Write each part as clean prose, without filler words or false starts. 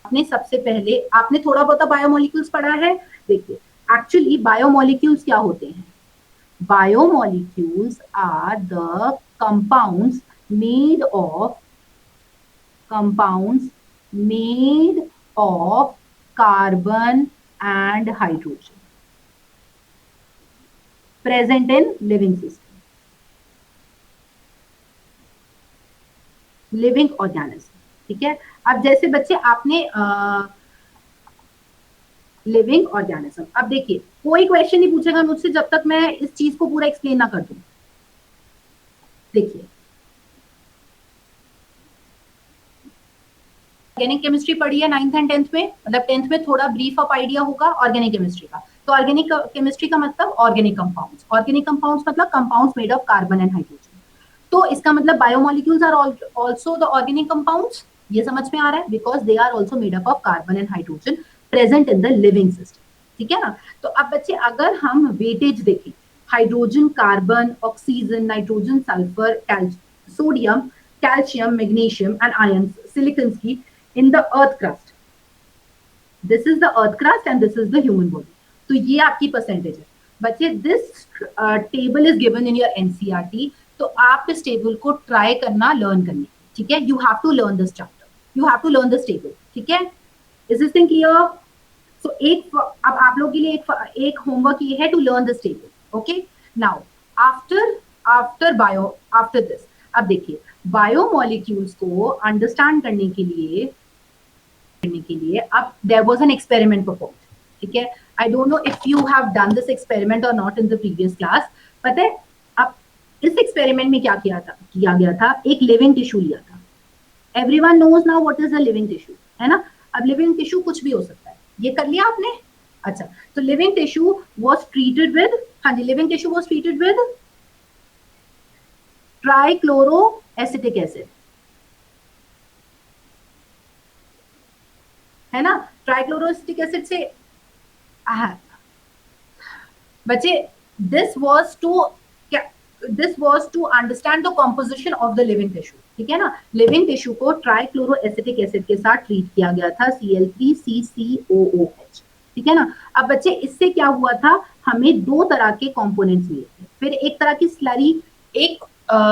आपने सबसे पहले आपने थोड़ा बहुत बायोमोलिक्यूल्स पढ़ा है। देखिए एक्चुअली बायोमोलिक्यूल्स क्या होते हैं? Biomolecules are the compounds made of carbon and hydrogen present in living system, living organism. ठीक है, अब जैसे बच्चे आपने लिविंग ऑर्गेनिज्म, अब देखिए कोई क्वेश्चन नहीं पूछेगा मुझसे जब तक मैं इस चीज को पूरा एक्सप्लेन ना कर दूं। देखिए ऑर्गेनिक केमिस्ट्री पढ़ी है 9th एंड 10th में, मतलब 10th में थोड़ा ब्रीफ अप आइडिया होगा ऑर्गेनिक केमिस्ट्री का। तो ऑर्गेनिक केमिस्ट्री का मतलब ऑर्गेनिक कंपाउंड्स, ऑर्गेनिक कंपाउंड्स मतलब compounds made of carbon and hydrogen. तो इसका मतलब biomolecules are also the organic compounds, ये समझ में आ रहा है, because they are also made up of carbon and hydrogen present in the living system. ठीक है ना? तो अब बच्चे अगर हम वेटेज देखें, hydrogen, carbon, oxygen, nitrogen, sulphur, sodium, calcium, magnesium and ion, silicones की in the earth crust, this is the earth crust and this is the human body। तो ये आपकी परसेंटेज है बच्चे। This table is given in your NCERT, तो आप इस table को ट्राई करना लर्न करने। ठीक है, you have to learn this chapter, you have to learn this table. ठीक है, is this thing clear? So एक अब आप लोगों के लिए एक होमवर्क ये है to learn this table. Okay, now after this, अब देखिए बायोमोलिक्यूल्स को अंडरस्टैंड करने के लिए अब there was an experiment performed. ठीक है, I don't know if you have done this experiment और not in the previous class. पता है अब इस एक्सपेरिमेंट में क्या किया गया था? एक लिविंग टिश्यू लिया था। Everyone knows now what is a living tissue, है ना? अब लिविंग टिश्यू कुछ भी हो सकता है, ये कर लिया आपने। अच्छा, तो living tissue was treated with, हाँ जी, living tissue was treated with trichloroacetic acid, है ना? ट्राइक्लोरोएसिटिक एसिड से बच्चे this was to understand the composition of the living tissue. ठीक है ना? लिविंग टिश्यू को ट्राइक्लोरोएसिटिक एसिड के साथ ट्रीट किया गया था, Cl3CCOOH। ठीक है ना? अब बच्चे इससे क्या हुआ था? हमें दो तरह के कंपोनेंट्स मिले थे, फिर एक तरह की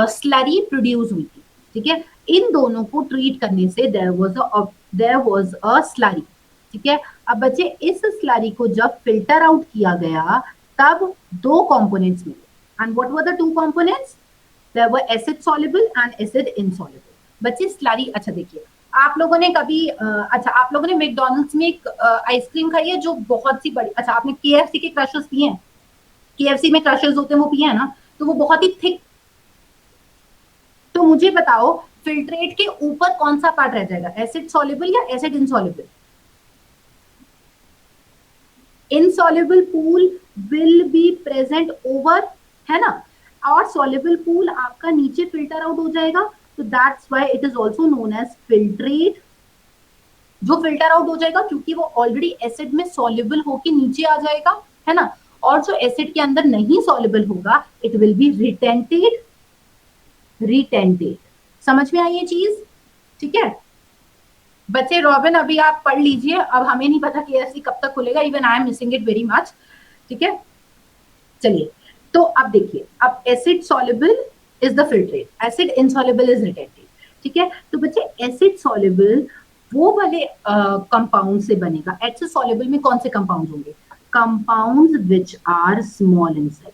स्लरी प्रोड्यूस हुई थी। ठीक है, इन दोनों को ट्रीट करने से देयर वाज अ स्लरी। ठीक है, अब बच्चे इस स्लरी को जब फिल्टर आउट किया गया तब दो कंपोनेंट्स मिले, and what were the two components? There were acid soluble and acid insoluble. बच्चे स्लरी, अच्छा देखिए आप लोगों ने कभी आप लोगों ने मैकडॉनल्ड्स में एक आइसक्रीम खाई है जो बहुत सी बड़ी, अच्छा आपने केएफसी के क्रशर्स पिए हैं? केएफसी में क्रशर्स होते हैं, वो पिए हैं ना? तो वो बहुत ही थिक, तो मुझे बताओ फिल्ट्रेट के ऊपर कौन सा पार्ट रह जाएगा, एसिड सॉल्युबल या acid insoluble? Insoluble pool will be present over, है ना? और सॉल्युबल पूल आपका नीचे फिल्टर आउट हो जाएगा, तो that's why it is also known as filtrate. जो फिल्टर आउट हो जाएगा क्योंकि वो ऑलरेडी एसिड में सॉल्युबल होके नीचे आ जाएगा, है ना? और जो एसिड के अंदर नहीं सॉल्युबल होगा इट विल बी रिटेंटेड। समझ में आई ये चीज? ठीक है बच्चे, रॉबिन अभी आप पढ़ लीजिए, अब हमें नहीं पता केएफसी कब तक खुलेगा, even I am missing it very much. ठीक है, चलिए तो अब देखिए, अब acid soluble is the filtrate, acid insoluble is retented. ठीक है, तो बच्चे एसिड सॉल्युबल वो वाले कंपाउंड से बनेगा। एसिड सॉल्युबल में कौन से कंपाउंड होंगे? Compounds which are small in size,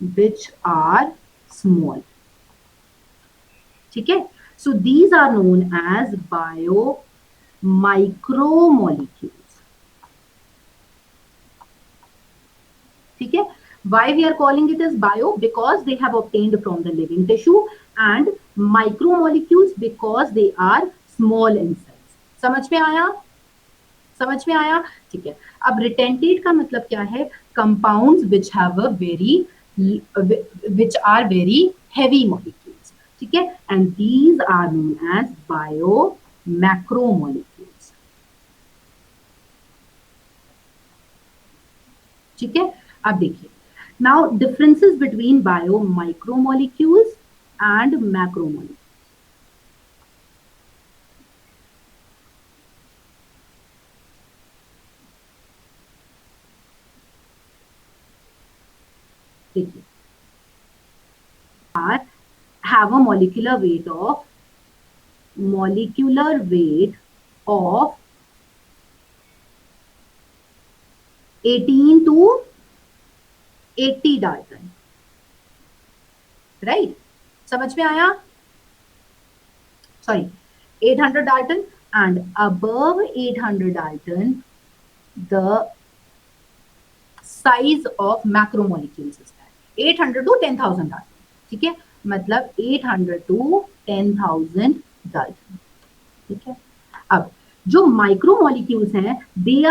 which are small. ठीक है, so these are known as bio micromolecules। ठीक है, why we are calling it as bio? Because they have obtained from the living tissue, and micromolecules because they are small in size। समझ में आया? समझ में आया? ठीक है, अब रिटेंटेड का मतलब क्या है? Compounds which have a very which are very heavy molecules. ठीक है, and these are known as bio macromolecules. ठीक है, अब देखिए now differences between bio micromolecules and macromolecules. देखिए have a molecular weight of 18 to 80 dalton, right? समझ में आया? Sorry, 800 dalton, and above 800 dalton the size of macromolecules is that 800 to 10,000 dalton, ठीक है? मतलब 800 to 10,000 डाल्टन, ठीक है? अब जो माइक्रोमोलिक्यूल्स हैं, they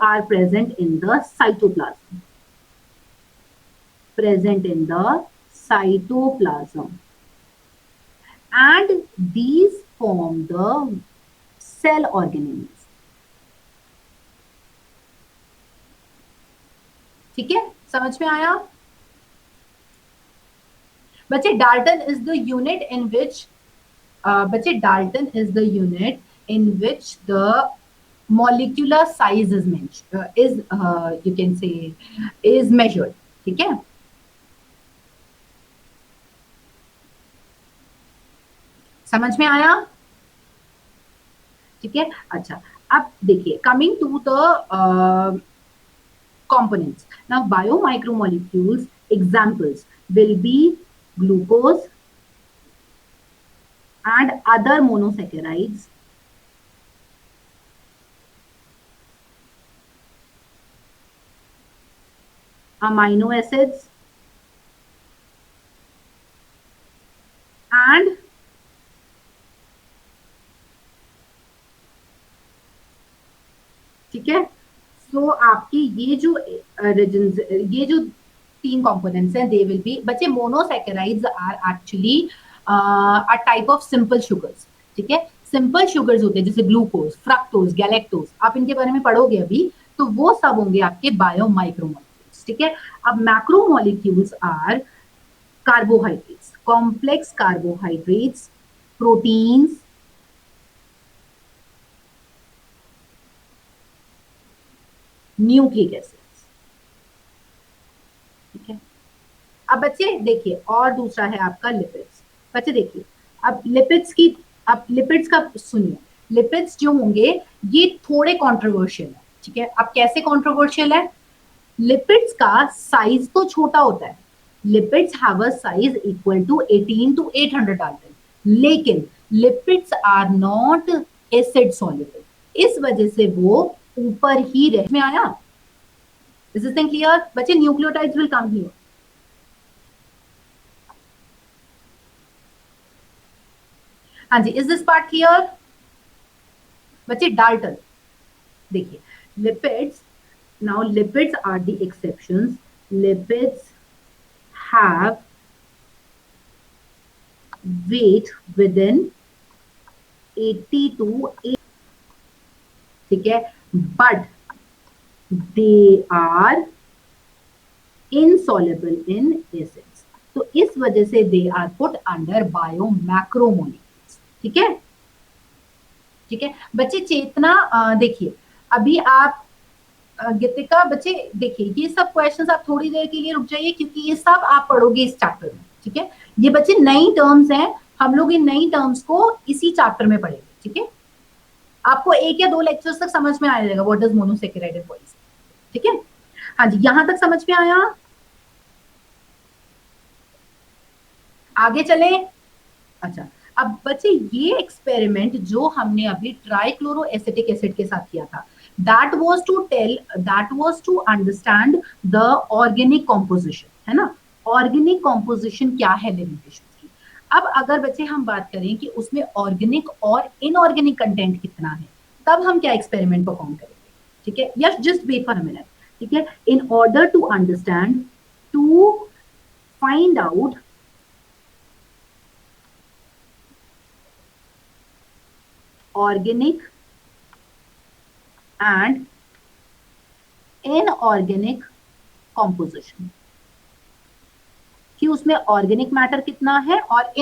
are present in the cytoplasm, present in the cytoplasm, and these form the cell organelles. ठीक है, समझ में आया? बच्चे Dalton is the unit in which Dalton is the unit in which the molecular size is you can say is measured. ठीक है? समझ में आया? ठीक है, अच्छा अब देखिए, coming to the components. Now biomicromolecules examples will be glucose and other monosaccharides, amino acids, and ठीक है, सो आपकी ये जो तीन कंपोनेंट्स हैं, दे विल बी, बच्चे monosaccharides are actually a type of simple sugars, ठीक है? सिंपल शुगर्स होते हैं जैसे ग्लूकोज, फ्रक्टोज, गैलेक्टोज, आप इनके बारे में पढ़ोगे अभी, तो वो सब होंगे आपके बायोमाइक्रोमोलिक्यूल्स, ठीक है? अब macromolecules are carbohydrates, complex carbohydrates, proteins, nucleic acids, ठीक है? अब बच्चे देखिए, और दूसरा है आपका लिपिड्स। बच्चे देखिए, अब लिपिड्स का सुनिए, लिपिड्स जो होंगे ये थोड़े कंट्रोवर्शियल है, ठीक है? अब कैसे कंट्रोवर्शियल है? लिपिड्स का साइज तो छोटा होता है, lipids have a size equal to 18 to 800 dalton, लेकिन lipids are not acid soluble, इस वजह से वो ऊपर ही रह में आया। Is this thing clear? बच्चे न्यूक्लियोटाइड्स will come here. हाँ जी, इज दिस पार्ट क्लियर? बच्चे डाल्टन देखिए, lipids, now lipids are the exceptions, lipids have weight within 80 to 80, ठीक है, but they are insoluble in acids, तो इस वजह से they are put under biomacromolecules, ठीक है? ठीक है बच्चे, चेतना देखिए, अभी आप गीतिका बच्चे देखिए, ये सब क्वेश्चंस आप थोड़ी देर के लिए रुक जाइए, क्योंकि ये सब आप पढ़ोगे इस चैप्टर में, ठीक है? ये बच्चे नई टर्म्स हैं, हम लोग इन नई टर्म्स को इसी चैप्टर में पढ़ेंगे, ठीक है? आपको 1 या 2 लेक्चर्स तक समझ में आ जाएगा what is monosaccharide and polysaccharide, ठीक है? हाँ जी, यहां तक समझ में आया? आगे चले। अच्छा, अब बच्चे ये एक्सपेरिमेंट जो हमने अभी ट्राइक्लोरो एसिटिक एसिड के साथ किया था, that was to understand the organic composition, है ना? ऑर्गेनिक कॉम्पोजिशन क्या है लिविंग टिश्यूज की। अब अगर बच्चे हम बात करें कि उसमें ऑर्गेनिक और इनऑर्गेनिक कंटेंट कितना है, तब हम क्या एक्सपेरिमेंट परफॉर्म करेंगे, ठीक है? Yes, just wait for a minute, ठीक है? In order to understand, to find out organic and inorganic composition, कि उसमें ऑर्गेनिक मैटर कितना है और